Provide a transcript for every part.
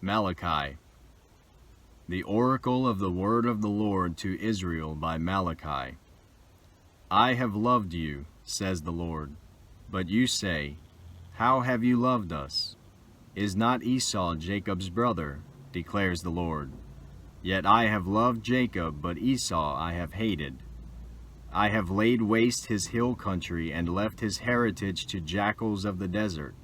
Malachi. The oracle of the word of the Lord to Israel by Malachi. I have loved you, says the Lord. But you say, how have you loved us? Is not Esau Jacob's brother, declares the Lord. Yet I have loved Jacob, but Esau I have hated. I have laid waste his hill country and left his heritage to jackals of the desert.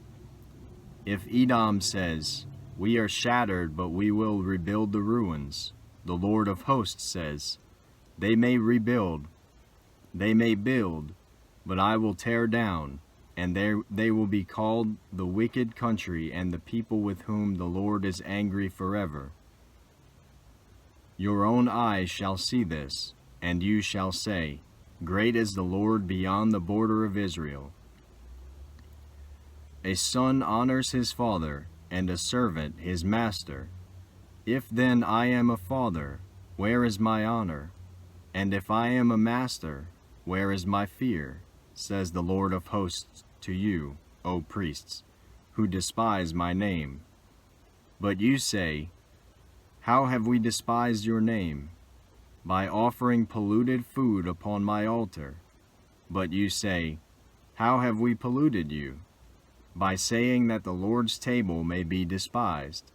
If Edom says, we are shattered, but we will rebuild the ruins, the Lord of hosts says, they may rebuild, they may build, but I will tear down, and they will be called the wicked country and the people with whom the Lord is angry forever. Your own eyes shall see this, and you shall say, great is the Lord beyond the border of Israel. A son honors his father, and a servant his master. If then I am a father, where is my honor? And if I am a master, where is my fear? Says the Lord of hosts to you, O priests, who despise my name. But you say, how have we despised your name? By offering polluted food upon my altar. But you say, how have we polluted you? By saying that the Lord's table may be despised.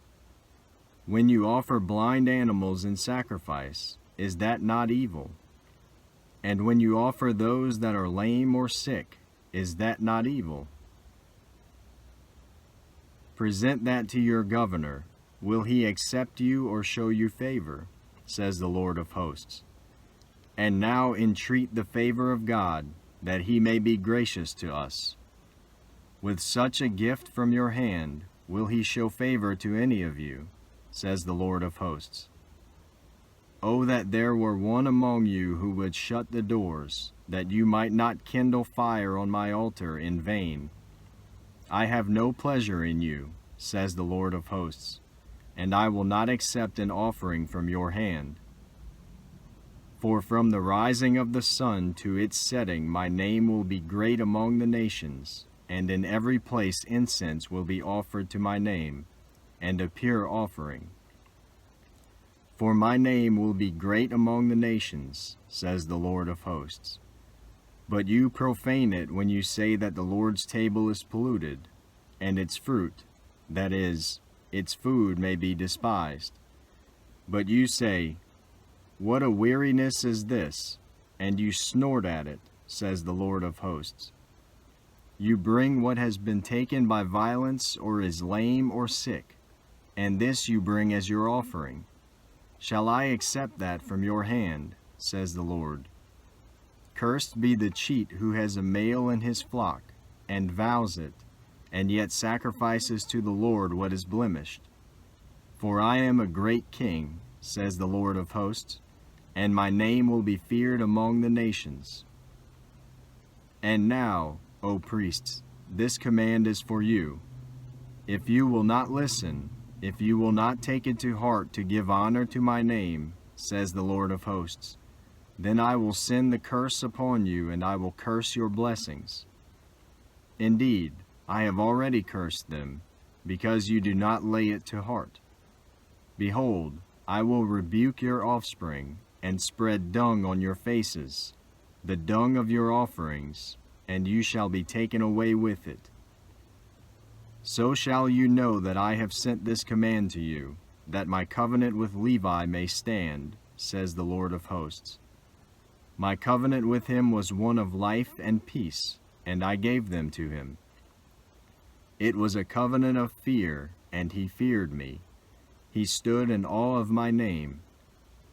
When you offer blind animals in sacrifice, is that not evil? And when you offer those that are lame or sick, is that not evil? Present that to your governor. Will he accept you or show you favor? Says the Lord of hosts. And now entreat the favor of God, that he may be gracious to us. With such a gift from your hand, will he show favor to any of you? Says the Lord of hosts. Oh, that there were one among you who would shut the doors, that you might not kindle fire on my altar in vain. I have no pleasure in you, says the Lord of hosts, and I will not accept an offering from your hand. For from the rising of the sun to its setting my name will be great among the nations, and in every place incense will be offered to my name, and a pure offering. For my name will be great among the nations, says the Lord of hosts. But you profane it when you say that the Lord's table is polluted, and its fruit, that is, its food, may be despised. But you say, what a weariness is this, and you snort at it, says the Lord of hosts. You bring what has been taken by violence or is lame or sick, and this you bring as your offering. Shall I accept that from your hand, says the Lord? Cursed be the cheat who has a male in his flock, and vows it, and yet sacrifices to the Lord what is blemished. For I am a great king, says the Lord of hosts, and my name will be feared among the nations. And now, O priests, this command is for you. If you will not listen, if you will not take it to heart to give honor to my name, says the Lord of hosts, then I will send the curse upon you, and I will curse your blessings. Indeed, I have already cursed them, because you do not lay it to heart. Behold, I will rebuke your offspring, and spread dung on your faces, the dung of your offerings, and you shall be taken away with it. So shall you know that I have sent this command to you, that my covenant with Levi may stand, says the Lord of hosts. My covenant with him was one of life and peace, and I gave them to him. It was a covenant of fear, and he feared me. He stood in awe of my name.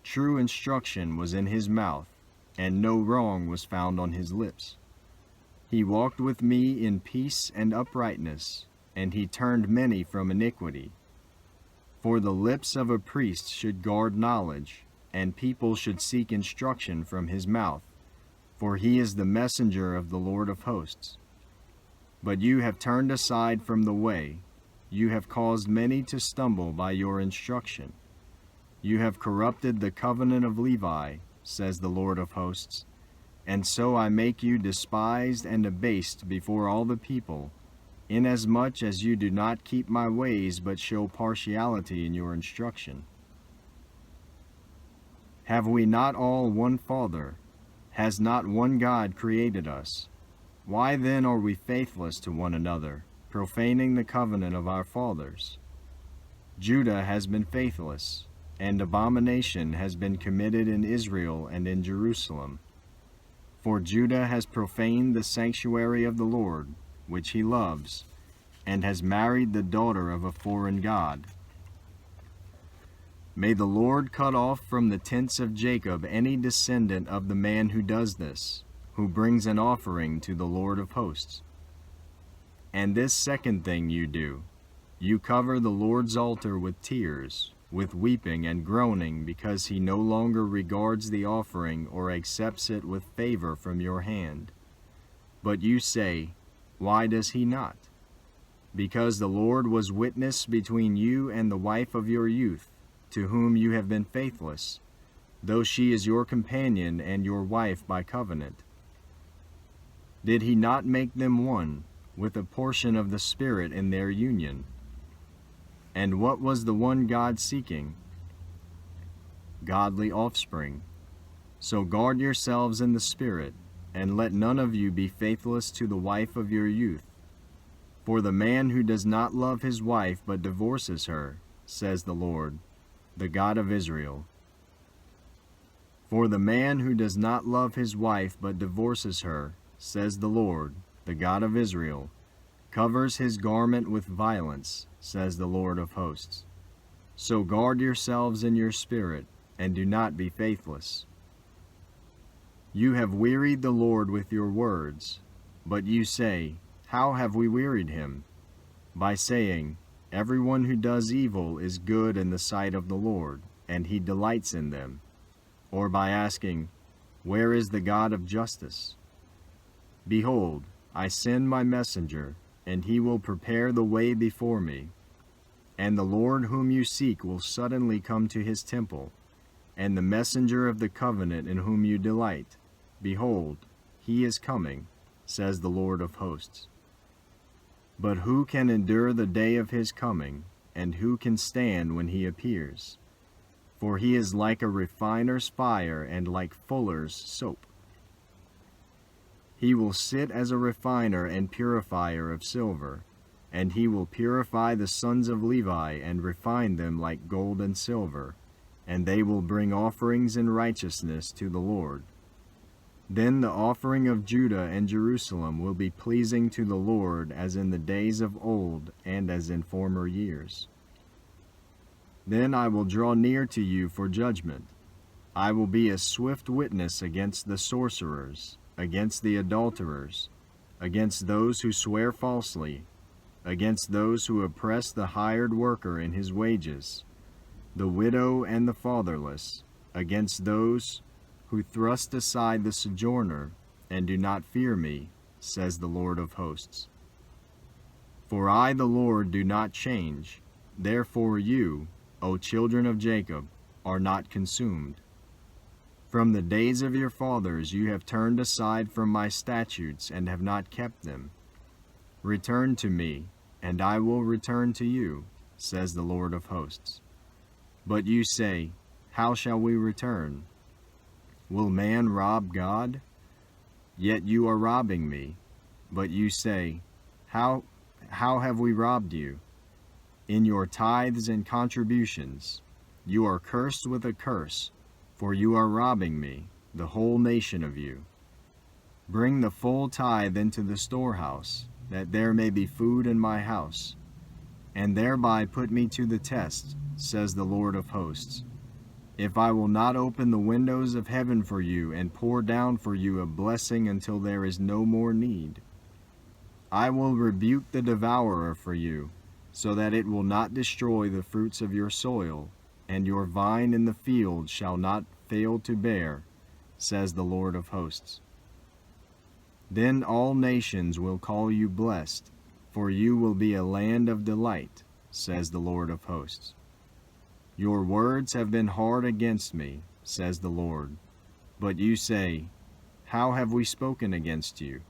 True instruction was in his mouth, and no wrong was found on his lips. He walked with me in peace and uprightness, and he turned many from iniquity. For the lips of a priest should guard knowledge, and people should seek instruction from his mouth, for he is the messenger of the Lord of hosts. But you have turned aside from the way, you have caused many to stumble by your instruction. You have corrupted the covenant of Levi, says the Lord of hosts, and so I make you despised and abased before all the people, inasmuch as you do not keep my ways, but show partiality in your instruction. Have we not all one Father? Has not one God created us? Why then are we faithless to one another, profaning the covenant of our fathers? Judah has been faithless, and abomination has been committed in Israel and in Jerusalem. For Judah has profaned the sanctuary of the Lord, which he loves, and has married the daughter of a foreign god. May the Lord cut off from the tents of Jacob any descendant of the man who does this, who brings an offering to the Lord of hosts. And this second thing you do, you cover the Lord's altar with tears, with weeping and groaning, because he no longer regards the offering or accepts it with favor from your hand. But you say, why does he not? Because the Lord was witness between you and the wife of your youth, to whom you have been faithless, though she is your companion and your wife by covenant. Did he not make them one, with a portion of the Spirit in their union? And what was the one God seeking? Godly offspring. So guard yourselves in the Spirit, and let none of you be faithless to the wife of your youth. For the man who does not love his wife but divorces her, says the Lord, the God of Israel. For the man who does not love his wife but divorces her, says the Lord, the God of Israel, covers his garment with violence, says the Lord of hosts. So guard yourselves in your spirit, and do not be faithless. You have wearied the Lord with your words, but you say, how have we wearied him? By saying, everyone who does evil is good in the sight of the Lord, and he delights in them. Or by asking, where is the God of justice? Behold, I send my messenger, and he will prepare the way before me. And the Lord whom you seek will suddenly come to his temple, and the messenger of the covenant in whom you delight. Behold, he is coming, says the Lord of hosts. But who can endure the day of his coming, and who can stand when he appears? For he is like a refiner's fire and like fuller's soap. He will sit as a refiner and purifier of silver, and he will purify the sons of Levi and refine them like gold and silver, and they will bring offerings in righteousness to the Lord. Then the offering of Judah and Jerusalem will be pleasing to the Lord as in the days of old and as in former years. Then I will draw near to you for judgment. I will be a swift witness against the sorcerers, against the adulterers, against those who swear falsely, against those who oppress the hired worker in his wages, the widow and the fatherless, against those who thrust aside the sojourner and do not fear me, says the Lord of hosts. For I, the Lord, do not change. Therefore you, O children of Jacob, are not consumed. From the days of your fathers you have turned aside from my statutes and have not kept them. Return to me, and I will return to you, says the Lord of hosts. But you say, how shall we return? Will man rob God? Yet you are robbing me. But you say, how have we robbed you? In your tithes and contributions. You are cursed with a curse, for you are robbing me, the whole nation of you. Bring the full tithe into the storehouse, that there may be food in my house, and thereby put me to the test, says the Lord of hosts. If I will not open the windows of heaven for you and pour down for you a blessing until there is no more need. I will rebuke the devourer for you, so that it will not destroy the fruits of your soil, and your vine in the field shall not fail to bear, says the Lord of hosts. Then all nations will call you blessed, for you will be a land of delight, says the Lord of hosts. Your words have been hard against me, says the Lord. But you say, how have we spoken against you?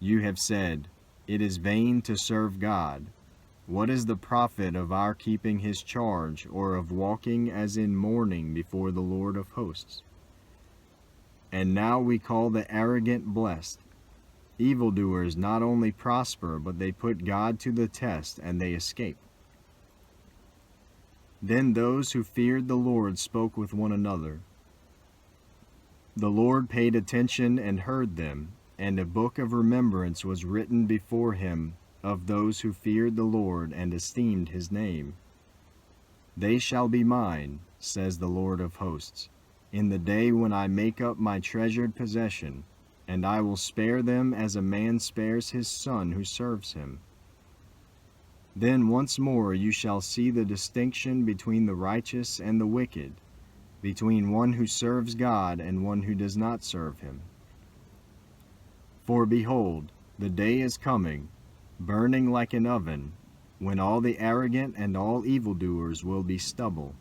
You have said, It is vain to serve God. What is the profit of our keeping his charge, or of walking as in mourning before the Lord of hosts? And now we call the arrogant blessed. Evildoers not only prosper, but they put God to the test, and they escape. Then those who feared the Lord spoke with one another. The Lord paid attention and heard them, and a book of remembrance was written before him of those who feared the Lord and esteemed his name. They shall be mine, says the Lord of hosts, in the day when I make up my treasured possession, and I will spare them as a man spares his son who serves him. Then once more you shall see the distinction between the righteous and the wicked, between one who serves God and one who does not serve him. For behold, the day is coming, burning like an oven, when all the arrogant and all evildoers will be stubble.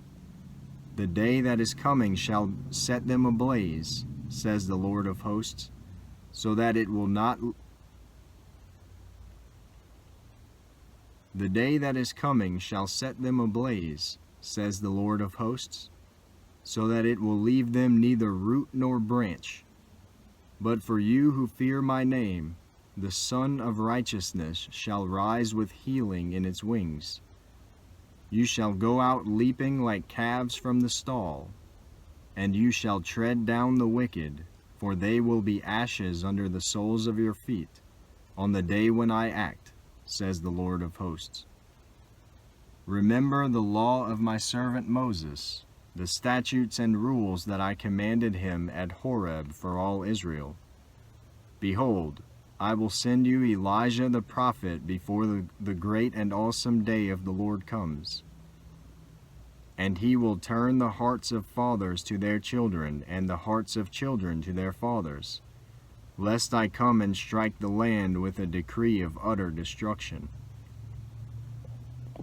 The day that is coming shall set them ablaze, says the Lord of hosts, so that it will not. The day that is coming shall set them ablaze, says the Lord of hosts, so that it will leave them neither root nor branch. But for you who fear my name, the Son of Righteousness shall rise with healing in its wings. You shall go out leaping like calves from the stall, and you shall tread down the wicked, for they will be ashes under the soles of your feet, on the day when I act, says the Lord of hosts. Remember the law of my servant Moses, the statutes and rules that I commanded him at Horeb for all Israel. Behold, I will send you Elijah the prophet before the great and awesome day of the Lord comes. And he will turn the hearts of fathers to their children, and the hearts of children to their fathers, lest I come and strike the land with a decree of utter destruction.